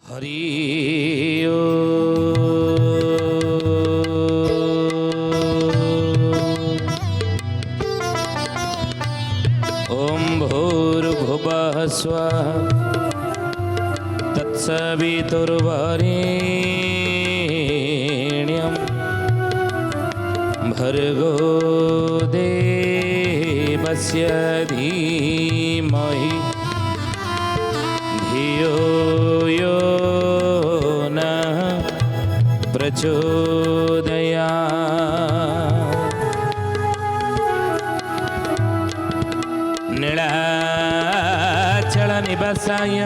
हरि ओम भूर्भुवः स्वः तत्सवितुर्वरेण्यं भर्गो देवस्य धीमहि धियो यो नः प्रचोदयात्। नीलाचल निवासाय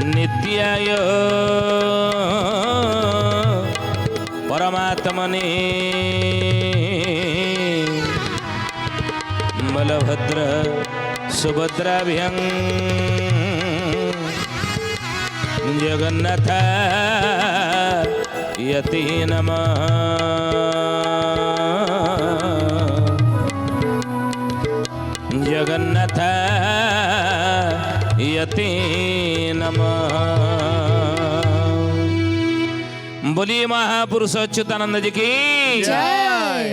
नित्याय परमात्मने बलभद्र सुभद्राभ्यं जगन्नाथ यति नमः। जगन्नाथ यति नमः। बोलिए महापुरुष अच्युतानंद जी की जय।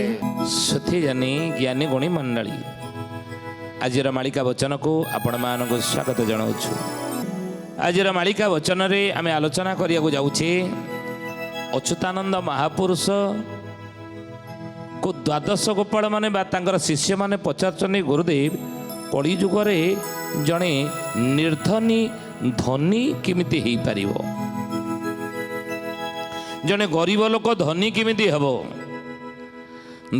सुथी जनी ज्ञानी गुणी मंडली आजिर मालिका वचन को आपण मानक स्वागत जनाऊँ। आजिर मालिका वचन रे आमे आलोचना करिया को जाउछे अच्युतानंद महापुरुष को द्वादश गोपाल माने बा तांकर शिष्य माने पचारचनी गुरुदेव कली जुगरे जणे निर्धनी धनी किमिति हेई परिवो, जणे गरीब लोक धनी किमिति हबो,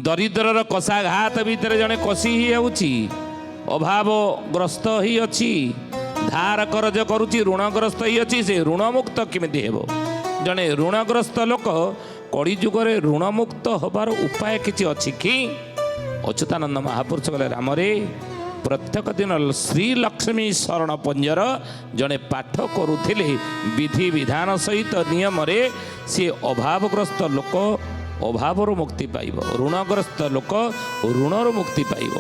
दरिद्रर कषाघात भितर जणे कषि ही आउची, अभावग्रस्त ही अच्छी, धार करज करुची, ऋणग्रस्त ही अच्छी, से ऋणमुक्त किमिति हेबो। जणे ऋणग्रस्त लोक कली जुगरे ऋणमुक्त हबार उपाय किछि अछि कि? अच्युतानंद महापुरुष कहले रामरे प्रत्येक दिन श्री लक्ष्मी शरण पंजर जणे पाठ करुथिले विधि विधान सहित नियम रे से अभावग्रस्त लोक अभावर मुक्ति पाइब, ऋणग्रस्त लोक ऋणर मुक्ति पाइब।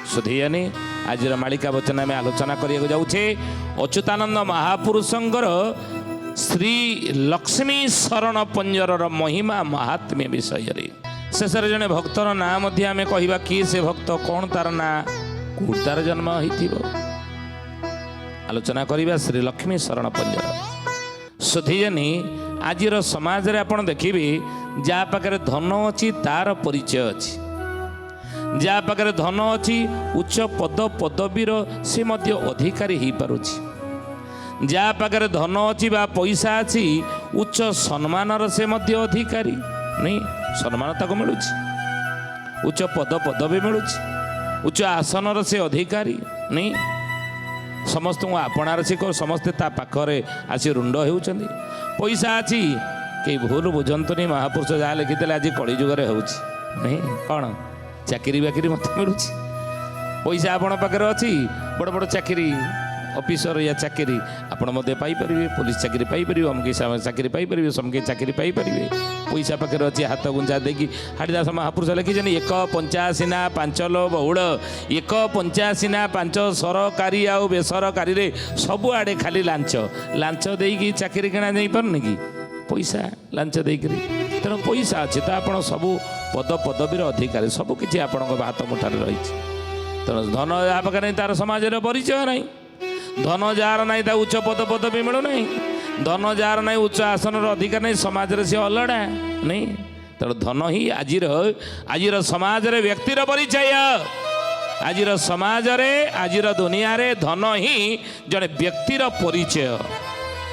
सुधीयानी आज मालिका वचन में आलोचना करिया जाउछे अच्युतानंद महापुरुषंकर श्री लक्ष्मी शरण पंजर महिमा महात्म्य विषय रे। शेष जड़े भक्तर ना मध्य आमे कहिबा कि से भक्त कौन तार ना कोड तार जन्म होइथिबो। आलोचना करिबा श्री लक्ष्मी शरण पंजर। सुधीयानी आजिर समाज रे आपण देखिबे जा पाखरे धन अछि तार परिचय अछि, जा पाखरे धन अछि उच्च पद पदवीर से मध्य अधिकारी हो पारुछि, जा पाखरे धन अछि बा पैसा अछि उच्च सम्मानर से मध्य अधिकारी नहीं, सम्मान ताको मिलुछि, उच्च पद पदवी मिलुछि, उच्च आसनर से अधिकारी नहीं, समस्त आपणार से समस्ते ता पाखरे आसी रुंड हेउछन्ति। पैसा अछि के भूल बुझंतुनी महापुरुष जहाँ लिखिते आज कली जुगरे होउछि नहीं, कौन चाकरी बाकरी मत मिलुछि, पैसा आपण पाखरे अछि, बड़ बड़ चाकरी ऑफिसर या चाकरी आपण मते पाई परिबे, पुलिस चाकरी पाई परिबे, अमके चाकरी पाई परिबे, समके चाकरी पाई परिबे, पैसा पाखरे अछि हाथ गुंजा देकी। हाड़ीदास महापुरुष लिखिछन एक पंचासीना पांचलो बहुल, एक पंचासीना पांच सरकारी आ बेसरकारी रे सबु आडे खाली लांच लांच देकी चाकरी किणा जाई पारनी कि पैसा लांच देकी। तेणु पैसा अच्छे तो आप सबू पद पदवीर अधिकारी सबू किसी आपण हाथ मुठार रही। तेणु धन जहाँ पाखे नहीं तार समाज परिचय नहीं, धन जार नहीं ता उच्च पद पदवी मिलू नहीं, धन जार नहीं उच्च आसन अधिकार नहीं, समाज रे से अलड़ा नहीं। तेणु धन ही आजिर समाज रे व्यक्तिर परिचय, आजिर समाज रे आजिर दुनिया रे धन ही जड़े व्यक्तिर परिचय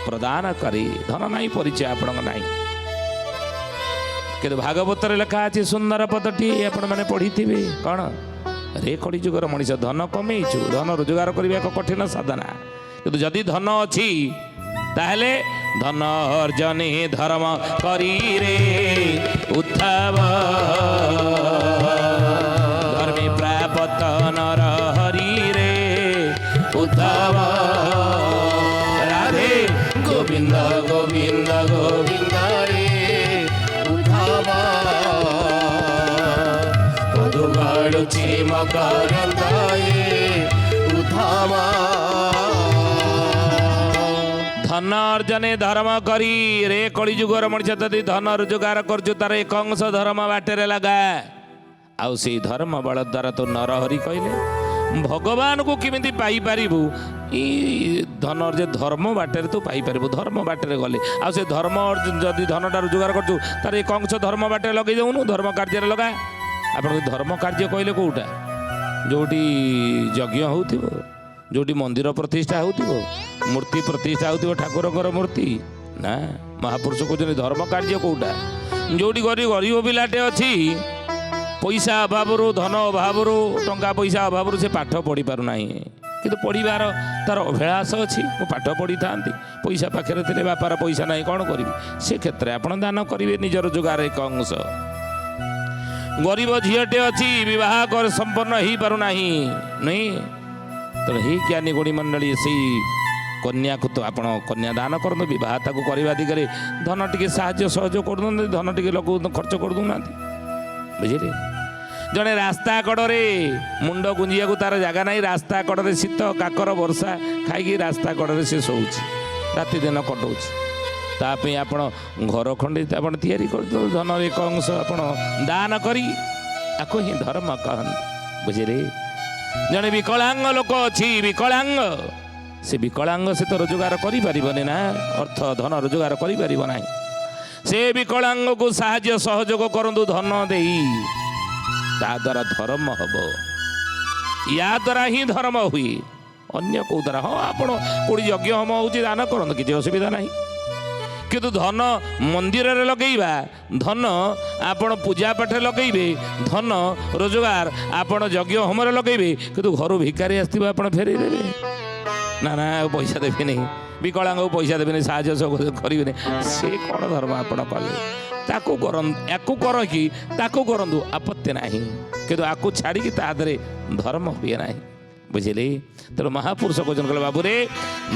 प्रदान करी। धन नहीं परिचय आपण नहीं, कि भागवत लेखा अच्छी सुंदर पदटी आपण मैंने पढ़ी थे कौन रे कली जुगर मनीष धन कमेचु, धन रोजगार करने एक कठिन साधना, किंतु जदि धन अच्छी ताहले धन अर्जने धर्म करी रे उद्धव धर्मे प्राप्त नर हरि रे उद्धव। राधे गोविंद गोविंद गोविंद रे उद्धव पदुगाड़ुची मकरंद उद्धव। धन अर्जने धर्म करी रे कलिजुगर मଣିଷ ଯଦି ଧନ ରୋଜଗାର କରୁଛୁ ତାର ଏକ ଅଂଶ ଧର୍ମ ବାଟରେ ଲଗା ଆଉ ସେଇ ଧର୍ମ ବଳ ଦ୍ୱାରା ତୁ ନରହରି କହିଲେ ଭଗବାନଙ୍କୁ କେମିତି ପାଇପାରିବୁ ଏଇ ଧନ ଯେ ଧର୍ମ ବାଟରେ ତୁ ପାଇପାରିବୁ ଧର୍ମ ବାଟରେ ଗଲେ ଆଉ ସେ ଧର୍ମ ଯଦି ଧନଟା ରୋଜଗାର କରୁଛୁ ତାର ଏକ ଅଂଶ ଧର୍ମ ବାଟରେ ଲଗେଇ ଦେଉନୁ ଧର୍ମ କାର୍ଯ୍ୟରେ ଲଗା ଆପଣଙ୍କୁ ଧର୍ମ କାର୍ଯ୍ୟ କହିଲେ କେଉଁଟା ଯେଉଁଠି ଯଜ୍ଞ ହେଉଥିବ ଯେଉଁଠି ମନ୍ଦିର ପ୍ରତିଷ୍ଠା ହେଉଥିବ ମୂର୍ତ୍ତି ପ୍ରତିଷ୍ଠା ହେଉଥିବ ଠାକୁରଙ୍କର ମୂର୍ତ୍ତି ନା ମହାପୁରୁଷ କହୁଛନ୍ତି ଧର୍ମ କାର୍ଯ୍ୟ କେଉଁଟା ଯେଉଁଠି ଗରିବ ପିଲାଟେ ଅଛି ପଇସା ଅଭାବରୁ ଧନ ଅଭାବରୁ ଟଙ୍କା ପଇସା ଅଭାବରୁ ସେ ପାଠ ପଢ଼ି ପାରୁନାହିଁ କିନ୍ତୁ ପଢ଼ିବାର ତାର ଅଭିଳାଷ ଅଛି ମୁଁ ପାଠ ପଢ଼ିଥାନ୍ତି ପଇସା ପାଖରେ ଥିଲେ ବାପାର ପଇସା ନାହିଁ କ'ଣ କରିବି ସେ କ୍ଷେତ୍ରରେ ଆପଣ ଦାନ କରିବେ ନିଜ ରୋଜଗାର ଏକ ଅଂଶ ଗରିବ ଝିଅଟେ ଅଛି ବିବାହ ସମ୍ପନ୍ନ ହେଇପାରୁନାହିଁ ନୁହେଁ ତେଣୁ ହିଁ ଜ୍ଞାନୀ ଗୁଣୀ ମଣ୍ଡଳୀ ସେଇ କନ୍ୟାକୁ ତ ଆପଣ କନ୍ୟା ଦାନ କରନ୍ତୁ ବିବାହ ତାକୁ କରିବା ଦିଗରେ ଧନ ଟିକେ ସାହାଯ୍ୟ ସହଯୋଗ କରୁନାହାନ୍ତି ଧନ ଟିକେ ଖର୍ଚ୍ଚ କରିଦେଉନାହାନ୍ତି ବୁଝିଲେ ଜଣେ ରାସ୍ତା କଡ଼ରେ ମୁଣ୍ଡ ଗୁଞ୍ଜିବାକୁ ତାର ଜାଗା ନାହିଁ ରାସ୍ତା କଡ଼ରେ ଶୀତ କାକର ବର୍ଷା ଖାଇକି ରାସ୍ତା କଡ଼ରେ ସେ ଶୋଉଛି ରାତି ଦିନ କଟଉଛି ତା ପାଇଁ ଆପଣ ଘର ଖଣ୍ଡେ ଆପଣ ତିଆରି କରିଦିଅନ୍ତୁ ଧନର ଏକ ଅଂଶ ଆପଣ ଦାନ କରି ତାକୁ ହିଁ ଧର୍ମ କହନ୍ତି ବୁଝିଲେ ଜଣେ ବିକଳାଙ୍ଗ ଲୋକ ଅଛି ବିକଳାଙ୍ଗ ସେ ବିକଳାଙ୍ଗ ସେ ତ ରୋଜଗାର କରିପାରିବନି ନା ଅର୍ଥ ଧନ ରୋଜଗାର କରିପାରିବ ନାହିଁ ସେ ବିକଳାଙ୍ଗକୁ ସାହାଯ୍ୟ ସହଯୋଗ କରନ୍ତୁ ଧନ ଦେଇ ତା ଦ୍ୱାରା ଧର୍ମ ହେବ ୟା ଦ୍ୱାରା ହିଁ ଧର୍ମ ହୁଏ ଅନ୍ୟ କେଉଁ ଦ୍ୱାରା ହଁ ଆପଣ କେଉଁଠି ଯଜ୍ଞ ହୋମ ହେଉଛି ଦାନ କରନ୍ତୁ କିଛି ଅସୁବିଧା ନାହିଁ କିନ୍ତୁ ଧନ ମନ୍ଦିରରେ ଲଗେଇବା ଧନ ଆପଣ ପୂଜା ପାଠରେ ଲଗେଇବେ ଧନ ରୋଜଗାର ଆପଣ ଯଜ୍ଞ ହୋମରେ ଲଗେଇବେ କିନ୍ତୁ ଘରୁ ଭିକାରୀ ଆସିଥିବେ ଆପଣ ଫେରେଇ ଦେବେ ନା ନା ଆଉ ପଇସା ଦେବେନି ବିକଳାଙ୍ଗକୁ ପଇସା ଦେବେନି ସାହାଯ୍ୟ କରିବେନି ସେ କ'ଣ ଧର୍ମ ଆପଣ କଲେ ତାକୁ କରନ୍ତୁ ୟାକୁ କର କି ତାକୁ କରନ୍ତୁ ଆପତ୍ତି ନାହିଁ କିନ୍ତୁ ଆକୁ ଛାଡ଼ିକି ତା ଦେହରେ ଧର୍ମ ହୁଏ ନାହିଁ ବୁଝିଲେ ତେଣୁ ମହାପୁରୁଷ କହୁଛନ୍ତି କହିଲେ ବାବୁରେ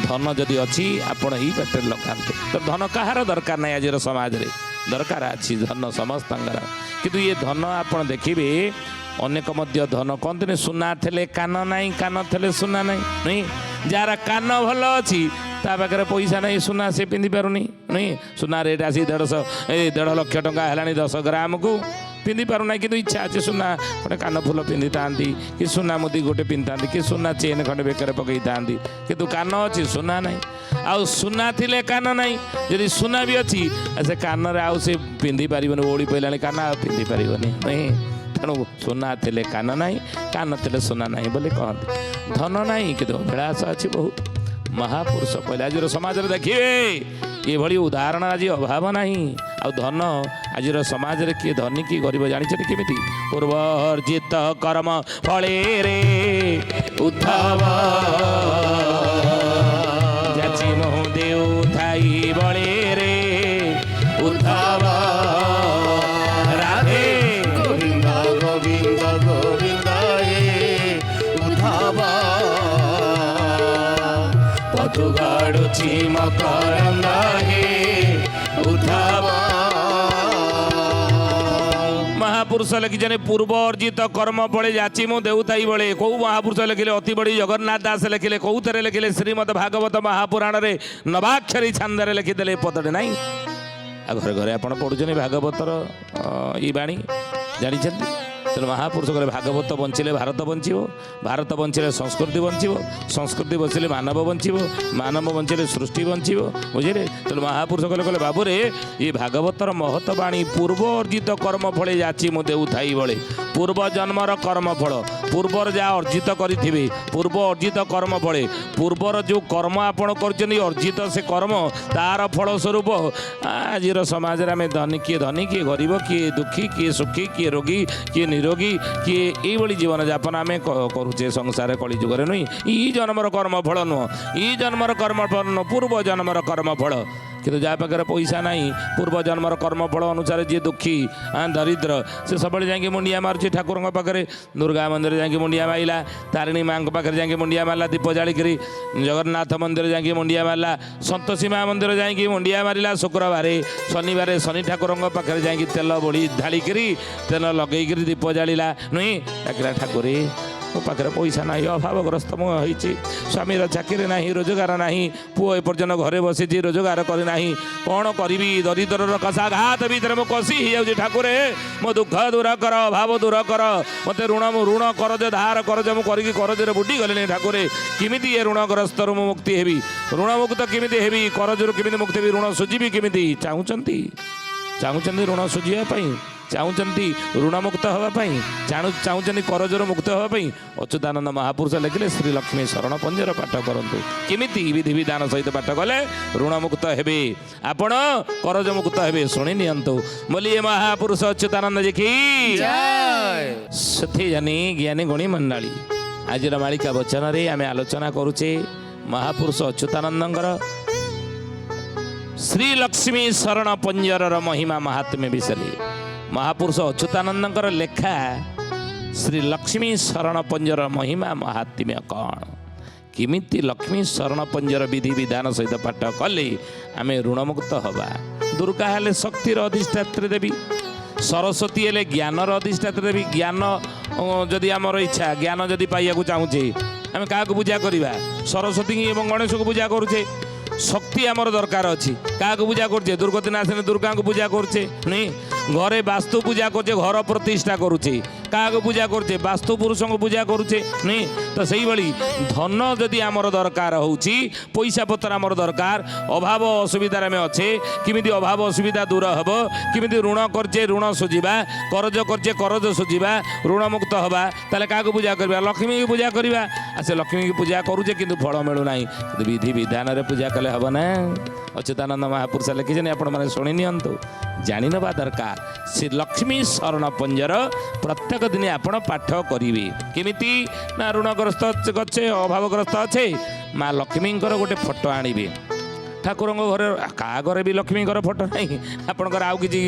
ଧନ ଯଦି ଅଛି ଆପଣ ଏଇ ବାଟରେ ଲଗାନ୍ତୁ ତ ଧନ କାହାର ଦରକାର ନାହିଁ ଆଜିର ସମାଜରେ ଦରକାର ଅଛି ଧନ ସମସ୍ତଙ୍କର କିନ୍ତୁ ଇଏ ଧନ ଆପଣ ଦେଖିବେ ଅନେକ ମଧ୍ୟ ଧନ କହନ୍ତିନି ସୁନା ଥିଲେ କାନ ନାହିଁ କାନ ଥିଲେ ସୁନା ନାହିଁ ନୁହେଁ ଯାହାର କାନ ଭଲ ଅଛି ତା ପାଖରେ ପଇସା ନାହିଁ ସୁନା ସେ ପିନ୍ଧି ପାରୁନି ନୁହେଁ ସୁନା ରେଟ୍ ଆସି 1.5 ଲକ୍ଷ ଟଙ୍କା ହେଲାଣି 10 ଗ୍ରାମକୁ ପିନ୍ଧି ପାରୁନାହିଁ କିନ୍ତୁ ଇଚ୍ଛା ଅଛି ସୁନା ଗୋଟେ କାନ ଫୁଲ ପିନ୍ଧିଥାନ୍ତି କି ସୁନା ମୁଦି ଗୋଟେ ପିନ୍ଧିଥାନ୍ତି କି ସୁନା ଚେନ୍ ଖଣ୍ଡେ ବେକରେ ପକାଇଥାନ୍ତି କିନ୍ତୁ କାନ ଅଛି ସୁନା ନାହିଁ ଆଉ ସୁନା ଥିଲେ କାନ ନାହିଁ ଯଦି ସୁନା ବି ଅଛି ସେ କାନରେ ଆଉ ସେ ପିନ୍ଧି ପାରିବନି ଓଳି ପଡ଼ିଲାଣି କାନ ଆଉ ପିନ୍ଧି ପାରିବନି ନୁହେଁ ତେଣୁ ସୁନା ଥିଲେ କାନ ନାହିଁ କାନ ଥିଲେ ସୁନା ନାହିଁ ବୋଲି କହନ୍ତି ଧନ ନାହିଁ କିନ୍ତୁ ଅଭିଳାଷ ଅଛି ବହୁତ ମହାପୁରୁଷ କହିଲେ ଆଜିର ସମାଜରେ ଦେଖିବେ ଏଭଳି ଉଦାହରଣ ଆଜି ଅଭାବ ନାହିଁ ଆଉ ଧନ ଆଜିର ସମାଜରେ କିଏ ଧନୀ କିଏ ଗରିବ ଜାଣିଛନ୍ତି କେମିତି ପୂର୍ବର୍ଜିତ କର୍ମ ଫଳରେ ଉଦ୍ଧବ ଯାଚି ମୋହ ଦେଉ ଥାଇ ବଳରେ ଉଦ୍ଧବ ରାଧେ ଗୋବିନ୍ଦ ଗୋବିନ୍ଦ ଗୋବିନ୍ଦ ଉଦ୍ଧବ ପଥୁ ଗାଡ଼ୁଛି ମକରନ୍ଦ ହେ ଉଦ୍ଧବ ମହାପୁରୁଷ ଲେଖିଛନ୍ତି ପୂର୍ବ ଅର୍ଜିତ କର୍ମ ବଳେ ଯାଚି ମୁଁ ଦେଉଥାଇ ବଳେ କେଉଁ ମହାପୁରୁଷ ଲେଖିଲେ ଅତି ବଡ଼ି ଜଗନ୍ନାଥ ଦାସ ଲେଖିଲେ କେଉଁଥିରେ ଲେଖିଲେ ଶ୍ରୀମଦ ଭାଗବତ ମହାପୁରାଣରେ ନବାକ୍ଷରୀ ଛାନ୍ଦରେ ଲେଖିଦେଲେ ଏ ପଦଟେ ନାହିଁ ଆଉ ଘରେ ଘରେ ଆପଣ ପଢ଼ୁଛନ୍ତି ଭାଗବତର ଏଇ ବାଣୀ ଜାଣିଛନ୍ତି ତେଣୁ ମହାପୁରୁଷ କହିଲେ ଭାଗବତ ବଞ୍ଚିଲେ ଭାରତ ବଞ୍ଚିବ ଭାରତ ବଞ୍ଚିଲେ ସଂସ୍କୃତି ବଞ୍ଚିବ ସଂସ୍କୃତି ବଞ୍ଚିଲେ ମାନବ ବଞ୍ଚିବ ମାନବ ବଞ୍ଚିଲେ ସୃଷ୍ଟି ବଞ୍ଚିବ ବୁଝିଲେ ତେଣୁ ମହାପୁରୁଷ କହିଲେ ବାବୁରେ ଏ ଭାଗବତର ମହତ ବାଣୀ ପୂର୍ବ ଅର୍ଜିତ କର୍ମ ଫଳେ ଯାଚି ମୁଁ ଦେଉଥାଇ ବଳେ ପୂର୍ବ ଜନ୍ମର କର୍ମଫଳ ପୂର୍ବର ଯାହା ଅର୍ଜିତ କରିଥିବେ ପୂର୍ବ ଅର୍ଜିତ କର୍ମ ଫଳେ ପୂର୍ବର ଯେଉଁ କର୍ମ ଆପଣ କରିଛନ୍ତି ଅର୍ଜିତ ସେ କର୍ମ ତାର ଫଳ ସ୍ୱରୂପ ଆଜିର ସମାଜରେ ଆମେ କିଏ ଧନୀ କିଏ ଗରିବ କିଏ ଦୁଃଖୀ କିଏ ସୁଖୀ କିଏ ରୋଗୀ କିଏ ନିରୋଗୀ କିଏ ଏଇଭଳି ଜୀବନଯାପନ ଆମେ କରୁଛେ ସଂସାରରେ କଳିଯୁଗରେ ନୁହେଁ ଏଇ ଜନ୍ମର କର୍ମଫଳ ନୁହଁ ଏଇ ଜନ୍ମର କର୍ମଫଳ ନୁହଁ ପୂର୍ବ ଜନ୍ମର କର୍ମଫଳ କିନ୍ତୁ ଯାହା ପାଖରେ ପଇସା ନାହିଁ ପୂର୍ବ ଜନ୍ମର କର୍ମଫଳ ଅନୁସାରେ ଯିଏ ଦୁଃଖୀ ଦରିଦ୍ର ସେ ସବୁବେଳେ ଯାଇକି ମୁଣ୍ଡିଆ ମାରୁଛି ଠାକୁରଙ୍କ ପାଖରେ ଦୁର୍ଗା ମନ୍ଦିର ଯାଇକି ମୁଣ୍ଡିଆ ମାରିଲା ତାରିଣୀ ମାଙ୍କ ପାଖରେ ଯାଇକି ମୁଣ୍ଡିଆ ମାରିଲା ଦୀପ ଜାଳିକିରି ଜଗନ୍ନାଥ ମନ୍ଦିର ଯାଇକି ମୁଣ୍ଡିଆ ମାରିଲା ସନ୍ତୋଷୀ ମା ମନ୍ଦିର ଯାଇକି ମୁଣ୍ଡିଆ ମାରିଲା ଶୁକ୍ରବାରେ ଶନିବାରେ ଶନି ଠାକୁରଙ୍କ ପାଖରେ ଯାଇକି ତେଲ ବୋଳି ଢାଳିକିରି ତେଲ ଲଗେଇକିରି ଦୀପ ଜାଳିଲା ନୁହେଁ ଡାକିଲା ଠାକୁରେ ମୋ ପାଖରେ ପଇସା ନାହିଁ, ଅଭାବଗ୍ରସ୍ତ ମୁଁ ହେଇଛି, ସ୍ୱାମୀର ଚାକିରି ନାହିଁ, ରୋଜଗାର ନାହିଁ, ପୁଅ ଏପର୍ଯ୍ୟନ୍ତ ଘରେ ବସିଛି, ରୋଜଗାର କରିନାହିଁ, କ'ଣ କରିବି? ଦରିଦ୍ରର କଷାଘାତ ଭିତରେ ମୁଁ କଷି ହେଇଯାଉଛି। ଠାକୁରେ ମୋ ଦୁଃଖ ଦୂର କର, ଅଭାବ ଦୂର କର, ମୋତେ ଋଣ କରଜ ଧାର କରଜ ମୁଁ କରିକି କରଜରେ ବୁଡ଼ି ଗଲିଣି। ଠାକୁରେ କେମିତି ଏ ଋଣଗ୍ରସ୍ତରୁ ମୁଁ ମୁକ୍ତି ହେବି? ଋଣମୁକ୍ତ କେମିତି ହେବି? କରଜରୁ କେମିତି ମୁକ୍ତି ହେବି? ଋଣ ସୁଝିବି କେମିତି? ଚାହୁଁଛନ୍ତି ଋଣ ସୁଝିବା ପାଇଁ? ଚାହୁଁଛନ୍ତି ଋଣମୁକ୍ତ ହେବା ପାଇଁ? ଚାହୁଁଛନ୍ତି କରଜରୁ ମୁକ୍ତ ହେବା ପାଇଁ? ଅଚ୍ୟୁତାନନ୍ଦ ମହାପୁରୁଷ ଲେଖିଲେ ଶ୍ରୀ ଲକ୍ଷ୍ମୀ ଶରଣ ପଞ୍ଜର ପାଠ କରନ୍ତୁ। କେମିତି ବିଧିବିଧାନ ସହିତ ପାଠ କଲେ ଋଣମୁକ୍ତ ହେବେ, ଆପଣ କରଜ ମୁକ୍ତ ହେବେ, ଶୁଣି ନିଅନ୍ତୁ। ବୋଲିଏ ମହାପୁରୁଷ ଅଚ୍ୟୁତାନନ୍ଦ ଜି କି ସେଥି ଜାନି ଜ୍ଞାନୀ ଗୁଣୀ ମଣ୍ଡଳୀ। ଆଜିର ମାଳିକା ବଚନରେ ଆମେ ଆଲୋଚନା କରୁଛେ ମହାପୁରୁଷ ଅଚ୍ୟୁତାନନ୍ଦଙ୍କର ଶ୍ରୀ ଲକ୍ଷ୍ମୀ ଶରଣ ପଞ୍ଜରର ମହିମା ମହାତ୍ମ୍ୟ ବିଷୟରେ। ମହାପୁରୁଷ ଅଚ୍ୟୁତାନନ୍ଦଙ୍କର ଲେଖା ଶ୍ରୀ ଲକ୍ଷ୍ମୀ ଶରଣ ପଞ୍ଜର ମହିମା ମହାତ୍ମ୍ୟ କ'ଣ? କେମିତି ଲକ୍ଷ୍ମୀ ଶରଣ ପଞ୍ଜର ବିଧିବିଧାନ ସହିତ ପାଠ କଲେ ଆମେ ଋଣମୁକ୍ତ ହେବା? ଦୁର୍ଗା ହେଲେ ଶକ୍ତିର ଅଧିଷ୍ଠାତ୍ରୀ ଦେବୀ, ସରସ୍ୱତୀ ହେଲେ ଜ୍ଞାନର ଅଧିଷ୍ଠାତ୍ରୀ ଦେବୀ। ଜ୍ଞାନ ଯଦି ଆମର ଇଚ୍ଛା, ଜ୍ଞାନ ଯଦି ପାଇବାକୁ ଚାହୁଁଛେ, ଆମେ କାହାକୁ ପୂଜା କରିବା? ସରସ୍ୱତୀ ଏବଂ ଗଣେଶକୁ ପୂଜା କରୁଛେ। ଶକ୍ତି ଆମର ଦରକାର ଅଛି, କାହାକୁ ପୂଜା କରୁଛେ? ଦୁର୍ଗତି ନାଶିନୀ ଦୁର୍ଗାଙ୍କୁ ପୂଜା କରୁଛେ। ନାଇଁ, ଘରେ ବାସ୍ତୁ ପୂଜା କରୁଛେ, ଘର ପ୍ରତିଷ୍ଠା କରୁଛେ, କାହାକୁ ପୂଜା କରୁଛେ? ବାସ୍ତୁ ପୁରୁଷଙ୍କୁ ପୂଜା କରୁଛେ। ନାଇଁ, ତ ସେଇଭଳି ଧନ ଯଦି ଆମର ଦରକାର ହେଉଛି, ପଇସା ପତ୍ର ଆମର ଦରକାର, ଅଭାବ ଅସୁବିଧାରେ ଆମେ ଅଛେ, କେମିତି ଅଭାବ ଅସୁବିଧା ଦୂର ହେବ, କେମିତି ଋଣ କରିଛେ ଋଣ ସୁଝିବା, କରଜ କରିଛେ କରଜ ସୁଝିବା, ଋଣମୁକ୍ତ ହେବା, ତାହେଲେ କାହାକୁ ପୂଜା କରିବା? ଲକ୍ଷ୍ମୀକି ପୂଜା କରିବା। ଆଉ ସେ ଲକ୍ଷ୍ମୀକି ପୂଜା କରୁଛେ କିନ୍ତୁ ଫଳ ମିଳୁନାହିଁ, କିନ୍ତୁ ବିଧିବିଧାନରେ ପୂଜା କଲେ ହେବ ନା? ଅଚ୍ୟୁତାନନ୍ଦ ମହାପୁରୁଷ ଲେଖିଛନ୍ତି, ଆପଣମାନେ ଶୁଣି ନିଅନ୍ତୁ, ଜାଣିନେବା ଦରକାର। ସେ ଲକ୍ଷ୍ମୀ ଶରଣ ପଞ୍ଜର ପ୍ରତ୍ୟେକ ଦିନ ଆପଣ ପାଠ କରିବେ। କେମିତି ନା ଋଣଗ୍ରସ୍ତ ଅଛେ, ଅଭାବଗ୍ରସ୍ତ ଅଛେ, ମା ଲକ୍ଷ୍ମୀଙ୍କର ଗୋଟେ ଫଟୋ ଆଣିବେ। ଠାକୁରଙ୍କ ଘରେ କାହା ଘରେ ବି ଲକ୍ଷ୍ମୀଙ୍କର ଫଟୋ ନାହିଁ, ଆପଣଙ୍କର ଆଉ କିଛି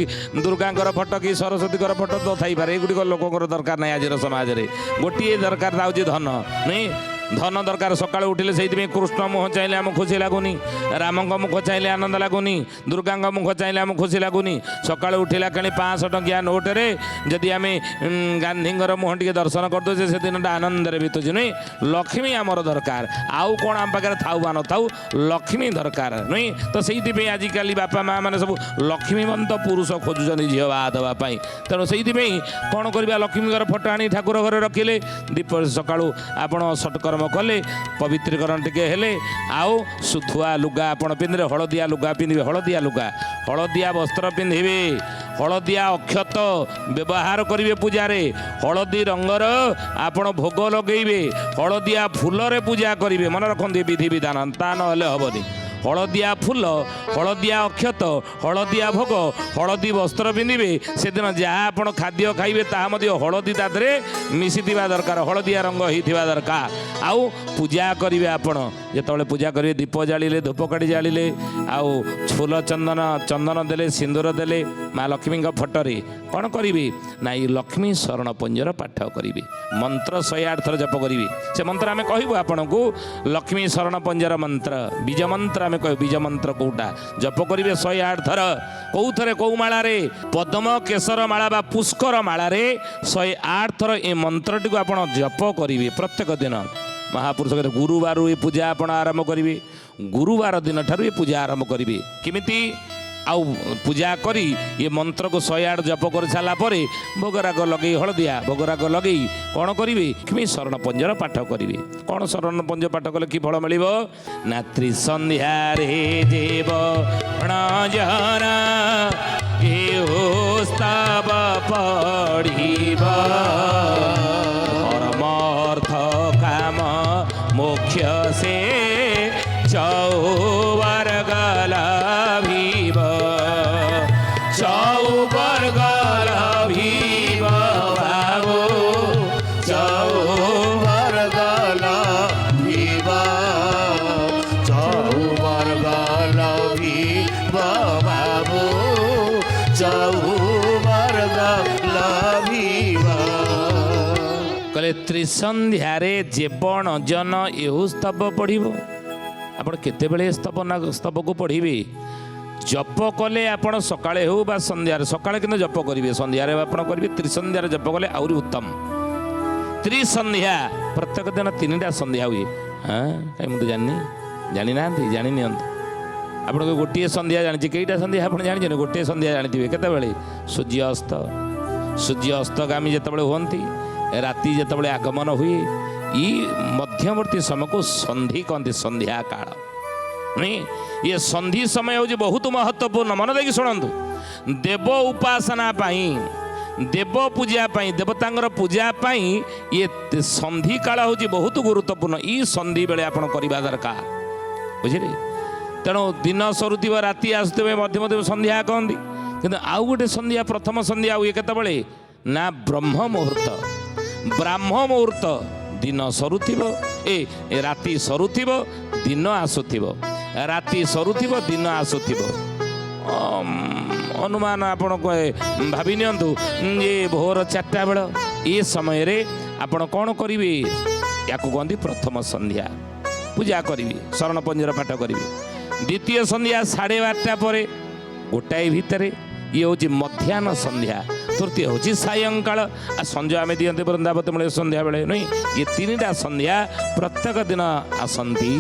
ଦୁର୍ଗାଙ୍କର ଫଟୋ କି ସରସ୍ୱତୀଙ୍କର ଫଟୋ ତ ଥାଇପାରେ, ଏଗୁଡ଼ିକ ଲୋକଙ୍କର ଦରକାର ନାହିଁ ଆଜିର ସମାଜରେ। ଗୋଟିଏ ଦରକାର ହେଉଛି ଧନ। ନାଇଁ, ଧନ ଦରକାର। ସକାଳୁ ଉଠିଲେ ସେଇଥିପାଇଁ କୃଷ୍ଣ ମୁହଁ ଚାହିଁଲେ ଆମକୁ ଖୁସି ଲାଗୁନି, ରାମଙ୍କ ମୁଖ ଚାହିଁଲେ ଆନନ୍ଦ ଲାଗୁନି, ଦୁର୍ଗାଙ୍କ ମୁଖ ଚାହିଁଲେ ଆମକୁ ଖୁସି ଲାଗୁନି। ସକାଳୁ ଉଠିଲା କାଳେ 500 ଟଙ୍କିଆ ନୋଟରେ ଯଦି ଆମେ ଗାନ୍ଧୀଙ୍କର ମୁହଁ ଟିକେ ଦର୍ଶନ କରିଦେଉଛେ, ସେଦିନଟା ଆନନ୍ଦରେ ବିତୁଛି। ନୁହେଁ, ଲକ୍ଷ୍ମୀ ଆମର ଦରକାର। ଆଉ କ'ଣ ଆମ ପାଖରେ ଥାଉ ବା ନଥାଉ, ଲକ୍ଷ୍ମୀ ଦରକାର। ନୁହେଁ, ତ ସେଇଥିପାଇଁ ଆଜିକାଲି ବାପା ମା' ମାନେ ସବୁ ଲକ୍ଷ୍ମୀବନ୍ତ ପୁରୁଷ ଖୋଜୁଛନ୍ତି ଝିଅ ବାହା ଦେବା ପାଇଁ। ତେଣୁ ସେଇଥିପାଇଁ କ'ଣ କରିବା? ଲକ୍ଷ୍ମୀଙ୍କର ଫଟୋ ଆଣି ଠାକୁର ଘରେ ରଖିଲେ, ଦୀପ ସକାଳୁ ଆପଣ ସତ୍କର୍ମ କଲେ, ପବିତ୍ରୀକରଣ ଟିକେ ହେଲେ, ଆଉ ଶୁଥୁଆ ଲୁଗା ଆପଣ ପିନ୍ଧିଲେ, ହଳଦିଆ ଲୁଗା ପିନ୍ଧିବେ, ହଳଦିଆ ବସ୍ତ୍ର ପିନ୍ଧିବେ, ହଳଦିଆ ଅକ୍ଷତ ବ୍ୟବହାର କରିବେ ପୂଜାରେ, ହଳଦୀ ରଙ୍ଗର ଆପଣ ଭୋଗ ଲଗେଇବେ, ହଳଦିଆ ଫୁଲରେ ପୂଜା କରିବେ। ମନେ ରଖନ୍ତୁ ଏ ବିଧିବିଧାନ, ତା ନହେଲେ ହେବନି। ହଳଦିଆ ଫୁଲ, ହଳଦିଆ ଅକ୍ଷତ, ହଳଦିଆ ଭୋଗ, ହଳଦୀ ବସ୍ତ୍ର ପିନ୍ଧିବେ। ସେଦିନ ଯାହା ଆପଣ ଖାଦ୍ୟ ଖାଇବେ ତାହା ମଧ୍ୟ ହଳଦୀ ତା ଦେହରେ ମିଶିଥିବା ଦରକାର, ହଳଦିଆ ରଙ୍ଗ ହେଇଥିବା ଦରକାର। ଆଉ ପୂଜା କରିବେ ଆପଣ, ଯେତେବେଳେ ପୂଜା କରିବେ ଦୀପ ଜାଳିଲେ, ଧୂପକାଠି ଜାଳିଲେ, ଆଉ ଫୁଲ ଚନ୍ଦନ ଦେଲେ, ସିନ୍ଦୁର ଦେଲେ ମା ଲକ୍ଷ୍ମୀଙ୍କ ଫଟୋରେ କ'ଣ କରିବେ ନା ଏଇ ଲକ୍ଷ୍ମୀ ଶରଣ ପଞ୍ଜର ପାଠ କରିବେ। ମନ୍ତ୍ର 108 ଥର ଜପ କରିବେ। ସେ ମନ୍ତ୍ର ଆମେ କହିବୁ ଆପଣଙ୍କୁ, ଲକ୍ଷ୍ମୀ ଶରଣ ପଞ୍ଜର ମନ୍ତ୍ର, ବୀଜ ମନ୍ତ୍ର ଆମେ କହିବୁ। ବୀଜ ମନ୍ତ୍ର କୋଉଟା ଜପ କରିବେ 108 ଥର। କୋଉଥରେ କୋଉ ମାଳାରେ? ପଦ୍ମ କେଶର ମାଳା ବା ପୁଷ୍କର ମାଳାରେ 108 ଥର ଏ ମନ୍ତ୍ରଟିକୁ ଆପଣ ଜପ କରିବେ ପ୍ରତ୍ୟେକ ଦିନ। ମହାପୁରୁଷ ଗୁରୁବାରରୁ ଏ ପୂଜା ଆପଣ ଆରମ୍ଭ କରିବେ। ଗୁରୁବାର ଦିନ ଠାରୁ ଏ ପୂଜା ଆରମ୍ଭ କରିବେ। କେମିତି? ଆଉ ପୂଜା କରି ଏ ମନ୍ତ୍ରକୁ 108 ଜପ କରି ସାରିଲା ପରେ ଭୋଗରାଗ ଲଗେଇ, ହଳଦିଆ ଭୋଗରାଗ ଲଗେଇ କ'ଣ କରିବେ? ଲକ୍ଷ୍ମୀ ଶରଣ ପଞ୍ଜର ପାଠ କରିବେ। କ'ଣ ଶରଣ ପଞ୍ଜ ପାଠ କଲେ କି ଫଳ ମିଳିବ ନା ତ୍ରିସନ୍ଧ୍ୟାରେ ଦେବ ପ୍ରଣଜନ ସ୍ତବ ପଢ଼ିବ, ଧର୍ମର୍ଥ କାମ ମୋକ୍ଷ ସେ ଚଉବର୍ଗ ଲାଭିବ, ଚଉବର୍ଗ ଲାଭିବ ବାବୁ, ଚଉବର୍ଗ ଲାଭିବ, ଚଉବର୍ଗ ଲାଭିବ ବାବୁ, ଚଉବର୍ଗ ଲାଭିବ। କହିଲେ ତ୍ରିସନ୍ଧ୍ୟାରେ ଜୀବନ ଜନ ଏହୁ ସ୍ତବ ପଢ଼ିବ। ଆପଣ କେତେବେଳେ ସ୍ତବକୁ ପଢ଼ିବେ? ଜପ କଲେ ଆପଣ ସକାଳେ ହେଉ ବା ସନ୍ଧ୍ୟାରେ, ସକାଳେ କିନ୍ତୁ ଜପ କରିବେ, ସନ୍ଧ୍ୟାରେ ଆପଣ କରିବେ, ତ୍ରିସନ୍ଧ୍ୟାରେ ଜପ କଲେ ଆହୁରି ଉତ୍ତମ। ତ୍ରିସନ୍ଧ୍ୟା ପ୍ରତ୍ୟେକ ଦିନ 3ଟା ସନ୍ଧ୍ୟା ହୁଏ। ହଁ କାହିଁ ମୁଁ ତ ଜାଣିନି, ଜାଣିନାହାନ୍ତି, ଜାଣି ନିଅନ୍ତୁ। ଆପଣଙ୍କୁ ଗୋଟିଏ ସନ୍ଧ୍ୟା ଜାଣିଛି, କେଇଟା ସନ୍ଧ୍ୟା ଆପଣ ଜାଣିଛନ୍ତି? ଗୋଟିଏ ସନ୍ଧ୍ୟା ଜାଣିଥିବେ। କେତେବେଳେ? ସୂର୍ଯ୍ୟ ଅସ୍ତ, ସୂର୍ଯ୍ୟ ଅସ୍ତଗାମୀ ଯେତେବେଳେ ହୁଅନ୍ତି, ରାତି ଯେତେବେଳେ ଆଗମନ ହୁଏ, ଇ ମଧ୍ୟବର୍ତ୍ତୀ ସମୟକୁ ସନ୍ଧି କହନ୍ତି, ସନ୍ଧ୍ୟା କାଳ। ଇଏ ସନ୍ଧି ସମୟ ହେଉଛି ବହୁତ ମହତ୍ତ୍ୱପୂର୍ଣ୍ଣ। ମନ ଦେଇକି ଶୁଣନ୍ତୁ। ଦେବ ଉପାସନା ପାଇଁ, ଦେବ ପୂଜା ପାଇଁ, ଦେବତାଙ୍କର ପୂଜା ପାଇଁ ଇଏ ସନ୍ଧି କାଳ ହେଉଛି ବହୁତ ଗୁରୁତ୍ୱପୂର୍ଣ୍ଣ। ଇ ସନ୍ଧି ବେଳେ ଆପଣ କରିବା ଦରକାର, ବୁଝିଲେ? ତେଣୁ ଦିନ ସରୁଥିବ, ରାତି ଆସୁଥିବେ, ମଧ୍ୟ ସନ୍ଧ୍ୟା କହନ୍ତି। କିନ୍ତୁ ଆଉ ଗୋଟେ ସନ୍ଧ୍ୟା, ପ୍ରଥମ ସନ୍ଧ୍ୟା ହୁଏ କେତେବେଳେ? ନା ବ୍ରହ୍ମ ମୁହୂର୍ତ୍ତ। ବ୍ରାହ୍ମ ମୁହୂର୍ତ୍ତ, ଦିନ ସରୁଥିବ, ରାତି ସରୁଥିବ, ଦିନ ଆସୁଥିବ, ରାତି ସରୁଥିବ, ଦିନ ଆସୁଥିବ। ଅନୁମାନ ଆପଣ ଭାବି ନିଅନ୍ତୁ ଯେ ଭୋର 4ଟା ବେଳ, ଏ ସମୟରେ ଆପଣ କ'ଣ କରିବେ? ୟାକୁ କୁହନ୍ତି ପ୍ରଥମ ସନ୍ଧ୍ୟା। ପୂଜା କରିବି, ଶରଣ ପଞ୍ଜର ପାଠ କରିବି। ଦ୍ୱିତୀୟ ସନ୍ଧ୍ୟା 12:30 ପରେ, ଗୋଟାଏ ଭିତରେ, ଇଏ ହେଉଛି ମଧ୍ୟାହ୍ନ ସନ୍ଧ୍ୟା। ତୃତୀୟ ହେଉଛି ସାୟଂକାଳ। ଆଉ ସଞ୍ଜ ଆମେ ଦିଅନ୍ତି ବୃନ୍ଦାବତୀ ମୂଳେ ସନ୍ଧ୍ୟାବେଳେ, ନୁହେଁ? ଇଏ 3ଟା ସନ୍ଧ୍ୟା ପ୍ରତ୍ୟେକ ଦିନ ଆସନ୍ତି।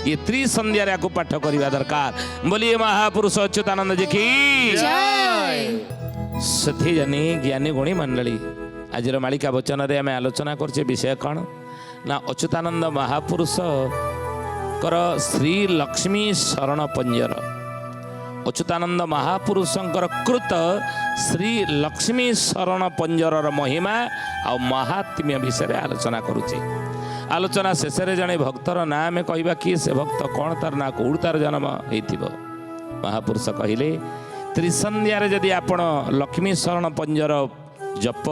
ଇଏ ତ୍ରିସନ୍ଧ୍ୟାରେ ଆକୁ ପାଠ କରିବା ଦରକାର। ବୋଲିଏ ମହାପୁରୁଷ ଅଚ୍ୟୁତାନନ୍ଦ ଜି କି ଜୟ। ସେଥି ଜ୍ଞାନୀ ଗୁଣୀ ମଣ୍ଡଳୀ, ଆଜିର ମାଳିକା ବଚନରେ ଆମେ ଆଲୋଚନା କରୁଛେ ବିଷୟ କ'ଣ? ନା ଅଚ୍ୟୁତାନନ୍ଦ ମହାପୁରୁଷଙ୍କର ଶ୍ରୀ ଲକ୍ଷ୍ମୀ ଶରଣ ପଞ୍ଜର। ଅଚ୍ୟୁତାନନ୍ଦ ମହାପୁରୁଷଙ୍କର କୃତ ଶ୍ରୀ ଲକ୍ଷ୍ମୀ ଶରଣ ପଞ୍ଜରର ମହିମା ଆଉ ମହାତ୍ମ୍ୟ ବିଷୟରେ ଆଲୋଚନା କରୁଛେ। ଆଲୋଚନା ଶେଷରେ ଜଣେ ଭକ୍ତର ନାଁ ଆମେ କହିବା। କିଏ ସେ ଭକ୍ତ? କ'ଣ ତାର ନାଁ? କେଉଁଠି ତାର ଜନ୍ମ ହେଇଥିବ? ମହାପୁରୁଷ କହିଲେ, ତ୍ରିସନ୍ଧ୍ୟାରେ ଯଦି ଆପଣ ଲକ୍ଷ୍ମୀ ଶରଣ ପଞ୍ଜର ଜପ,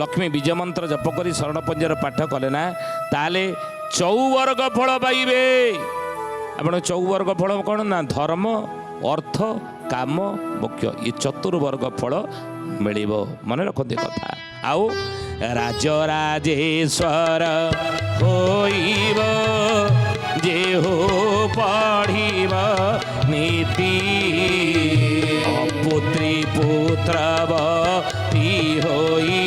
ଲକ୍ଷ୍ମୀ ବୀଜ ମନ୍ତ୍ର ଜପ କରି ଶରଣ ପଞ୍ଜର ପାଠ କଲେ ନା, ତାହେଲେ ଚଉବର୍ଗ ଫଳ ପାଇବେ। ଆପଣ ଚଉବର୍ଗ ଫଳ କ'ଣ? ନା ଧର୍ମ, ଅର୍ଥ, କାମ, ମୋକ୍ଷ, ଏ ଚତୁର୍ବର୍ଗ ଫଳ ମିଳିବ। ମନେ ରଖନ୍ତି କଥା। ଆଉ ରାଜରାଜେଶ୍ୱର ହୋଇବ ଯେହୁ ପଢ଼ିବ ନୀତି, ଅପୁତ୍ରୀ ପୁତ୍ରବତୀ ହୋଇ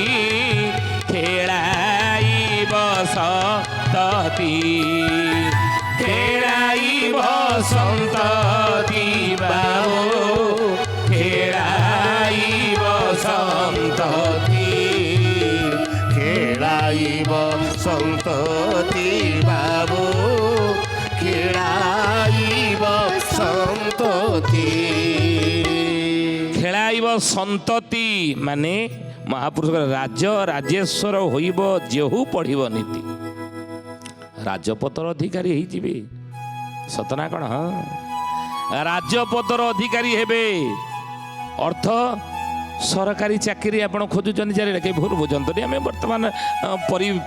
ଖେଳାଇବ ସନ୍ତତି, ଖେଳାଇବ ସନ୍ତତି ବାବୁ, ଖେଳାଇବ ସନ୍ତତି, ଖେଳାଇବ ସନ୍ତତି ବାବୁ, ଖେଳାଇବ ସନ୍ତତି। ଖେଳାଇବ ସନ୍ତତି ମାନେ ମହାପୁରୁଷ ରାଜ ରାଜେଶ୍ୱର ହୋଇବ ଯେହୁ ପଢ଼ିବ ନୀତି। ରାଜପଦର ଅଧିକାରୀ ହେଇଯିବେ, ସତନା କ'ଣ? ହଁ, ରାଜପଦର ଅଧିକାରୀ ହେବେ। ଅର୍ଥ ସରକାରୀ ଚାକିରି ଆପଣ ଖୋଜୁଛନ୍ତି ଚାରିଆଡ଼େ, କେହି ଭୁଲ ବୁଝନ୍ତୁନି। ଆମେ ବର୍ତ୍ତମାନ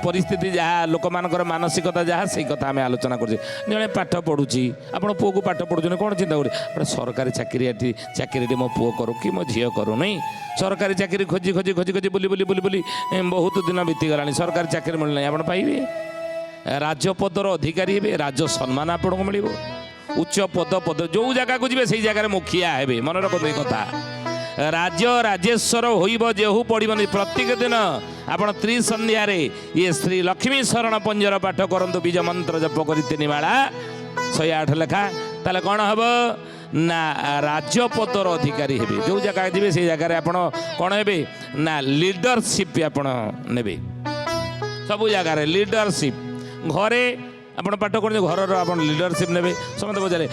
ପରିସ୍ଥିତି ଯାହା, ଲୋକମାନଙ୍କର ମାନସିକତା ଯାହା, ସେଇ କଥା ଆମେ ଆଲୋଚନା କରୁଛେ। ଜଣେ ପାଠ ପଢ଼ୁଛି, ଆପଣ ପୁଅକୁ ପାଠ ପଢ଼ୁଛନ୍ତି, କ'ଣ ଚିନ୍ତା କରୁଛି? ଗୋଟେ ସରକାରୀ ଚାକିରିଟି ମୋ ପୁଅ କରୁ କି ମୋ ଝିଅ କରୁ। ନାହିଁ, ସରକାରୀ ଚାକିରି ଖୋଜି ଖୋଜି ଖୋଜି ଖୋଜି ବୁଲି ବୁଲି ବୁଲି ବୁଲି ବହୁତ ଦିନ ବିତିଗଲାଣି, ସରକାରୀ ଚାକିରି ମିଳିନାହିଁ। ଆପଣ ପାଇବେ, ରାଜପଦର ଅଧିକାରୀ ହେବେ, ରାଜ ସମ୍ମାନ ଆପଣଙ୍କୁ ମିଳିବ, ଉଚ୍ଚ ପଦ ଯେଉଁ ଜାଗାକୁ ଯିବେ ସେଇ ଜାଗାରେ ମୁଖିଆ ହେବେ। ମନେ ରଖନ୍ତୁ ଏ କଥା। ରାଜ ରାଜେଶ୍ୱର ହୋଇବ ଯେହୁ ପଡ଼ିବନି। ପ୍ରତ୍ୟେକ ଦିନ ଆପଣ ତ୍ରିସନ୍ଧ୍ୟାରେ ଇଏ ଶ୍ରୀ ଲକ୍ଷ୍ମୀ ଶରଣ ପଞ୍ଜର ପାଠ କରନ୍ତୁ, ବୀଜ ମନ୍ତ୍ର ଜପ କରି 3 ମାଳା 108 ଲେଖା। ତାହେଲେ କ'ଣ ହେବ? ନା ରାଜପଦର ଅଧିକାରୀ ହେବେ। ଯେଉଁ ଜାଗା ଯିବେ ସେଇ ଜାଗାରେ ଆପଣ କ'ଣ ହେବେ? ନା ଲିଡରସିପ୍ ଆପଣ ନେବେ। ସବୁ ଜାଗାରେ ଲିଡରସିପ୍। ଘରେ ଆପଣ ପାଠ କରୁଛନ୍ତି, ଘରର ଆପଣ ଲିଡରସିପ୍ ନେବେ। ସମସ୍ତେ ପଚାରେ,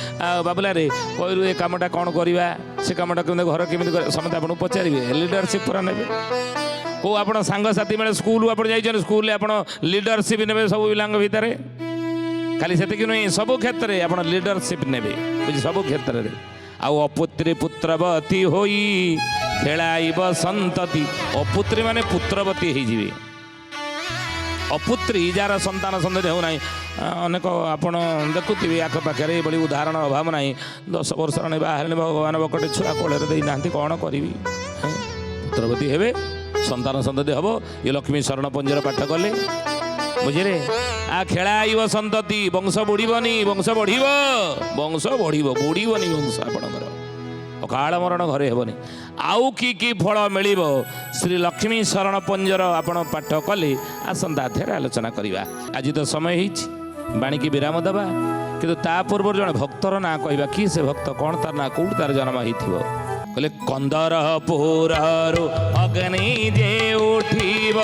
ବାବୁଲାରେ କହିଲୁ ଏ କାମଟା କ'ଣ କରିବା, ସେ କାମଟା କେମିତି, ଘର କେମିତି କରିବା, ସମସ୍ତେ ଆପଣଙ୍କୁ ପଚାରିବେ। ଲିଡରସିପ୍ ପୁରା ନେବେ। କେଉଁ ଆପଣ ସାଙ୍ଗସାଥି ମେଳେ ସ୍କୁଲ ଆପଣ ଯାଇଛନ୍ତି, ସ୍କୁଲରେ ଆପଣ ଲିଡରସିପ୍ ନେବେ ସବୁ ପିଲାଙ୍କ ଭିତରେ। ଖାଲି ସେତିକି ନୁହେଁ, ସବୁ କ୍ଷେତ୍ରରେ ଆପଣ ଲିଡରସିପ୍ ନେବେ, ବୁଝି, ସବୁ କ୍ଷେତ୍ରରେ। ଆଉ ଅପୁତ୍ରୀ ପୁତ୍ରବତୀ ହୋଇ ଖେଳାଇବ ସନ୍ତତି। ଅପୁତ୍ରୀ ମାନେ ପୁତ୍ରବତୀ ହେଇଯିବେ। ଅପୁତ୍ରୀ ଯାହାର ସନ୍ତାନ ସନ୍ତତି ହେଉନାହିଁ, ଅନେକ ଆପଣ ଦେଖୁଥିବେ ଆଖପାଖରେ ଏଭଳି ଉଦାହରଣ ଅଭାବ ନାହିଁ। 10 ବର୍ଷ ବାହା ହେଲେଣି, ଭଗବାନ ବକଟେ ଛୁଆ କୋଳରେ ଦେଇନାହାନ୍ତି, କ'ଣ କରିବି? ପୁତ୍ରବତୀ ହେବେ, ସନ୍ତାନ ସନ୍ତତି ହେବ। ଏ ଲକ୍ଷ୍ମୀ ଶରଣ ପଞ୍ଜର ପାଠ କଲେ, ବୁଝିଲେ? ଖେଳାଇବ ସନ୍ତତି, ବଂଶ ବୁଡ଼ିବନି, ବଂଶ ବଢ଼ିବ, ବଂଶ ବଢ଼ିବ, ବୁଡ଼ିବନି ବଂଶ ଆପଣଙ୍କର। ଅକାଳ ମରଣ ଘରେ ହେବନି। ଆଉ କି ଫଳ ମିଳିବ ଶ୍ରୀ ଲକ୍ଷ୍ମୀ ଶରଣ ପଞ୍ଜର ଆପଣ ପାଠ କଲେ ଆସନ୍ତା ଅଧ୍ୟାୟରେ ଆଲୋଚନା କରିବା। ଆଜି ତ ସମୟ ହେଇଛି ବାଣୀକି ବିରାମ ଦେବା, କିନ୍ତୁ ତା ପୂର୍ବରୁ ଜଣେ ଭକ୍ତର ନାଁ କହିବା। କି ସେ ଭକ୍ତ, କ'ଣ ତାର ନାଁ, କେଉଁଠି ତାର ଜନ୍ମ ହେଇଥିବ? କହିଲେ କନ୍ଦରପୁରରୁ ଅଗ୍ନି ଯେ ଉଠିବ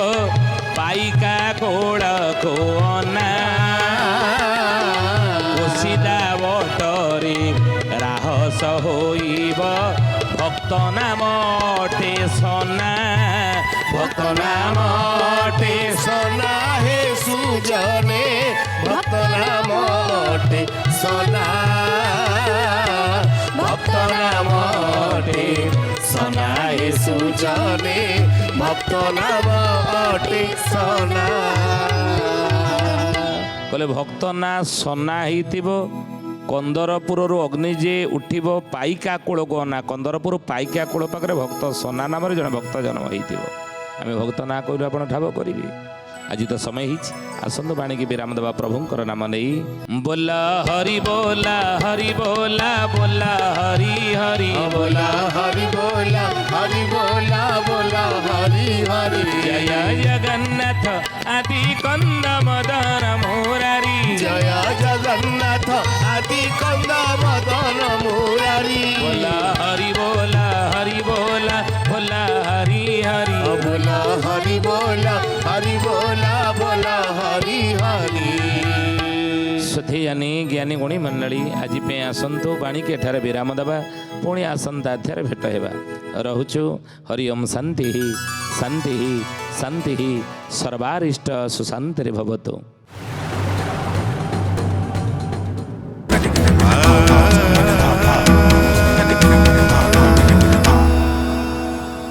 ପାଇକା କୋଳକୁ ଅନା, କୋସିଦା ବଟରେ ରାହସ ହୋଇବ ଭକ୍ତ ନାମ ଅଟେ ସନା, ভক্ত নাম অটে সোনা হে সুজনে, ভক্ত নাম অটে সোনা, ভক্ত নাম অটে সোনা হে সুজনে, ভক্ত নাম অটে সোনা। କହିଲେ ଭକ୍ତ ନାଁ ସନା ହେଇଥିବ, କନ୍ଦରପୁରରୁ ଅଗ୍ନି ଯେ ଉଠିବ ପାଇକା କୂଳକୁ ଅନା। କନ୍ଦରପୁର ପାଇକା କୂଳ ପାଖରେ ଭକ୍ତ ସନା ନାମରେ ଜଣେ ଭକ୍ତ ଜନ୍ମ ହେଇଥିବ। ଆମେ ଭକ୍ତ ନାଁ କହିଲୁ ଆପଣ ଠାବ କରିବେ। ଆଜି ତ ସମୟ ହେଇଛି, ଆସନ୍ତୁ ବାଣୀକି ବିରାମ ଦେବା ପ୍ରଭୁଙ୍କର ନାମ ନେଇ। ବୋଲା ହରି ବୋଲା ହରି ବୋଲା ବୋଲା ହରି ହରି बोला हरि बोला हरि बोला बोला हरि हरि, ଜୟ ଜଗନ୍ନାଥ ଆଦି କନ୍ଦ ମଦନ ମୁରାରୀ, जय जगन्नाथ आदि कंद मदन मुरारी। बोला हरि बोला हरि बोला बोला हरि हरि। बोला हरि बोला हरि बोला बोला हरि हरि। सुधीयानी ज्ञानी गुणी मंडली आज पे आसतु बाणी के एठारे विराम देवा, पुणी आसंता अध्याय भेट हेबा। रहुछु हरि ओम शांति शांति शांति सर्वारिष्ट सुशांति भवतु।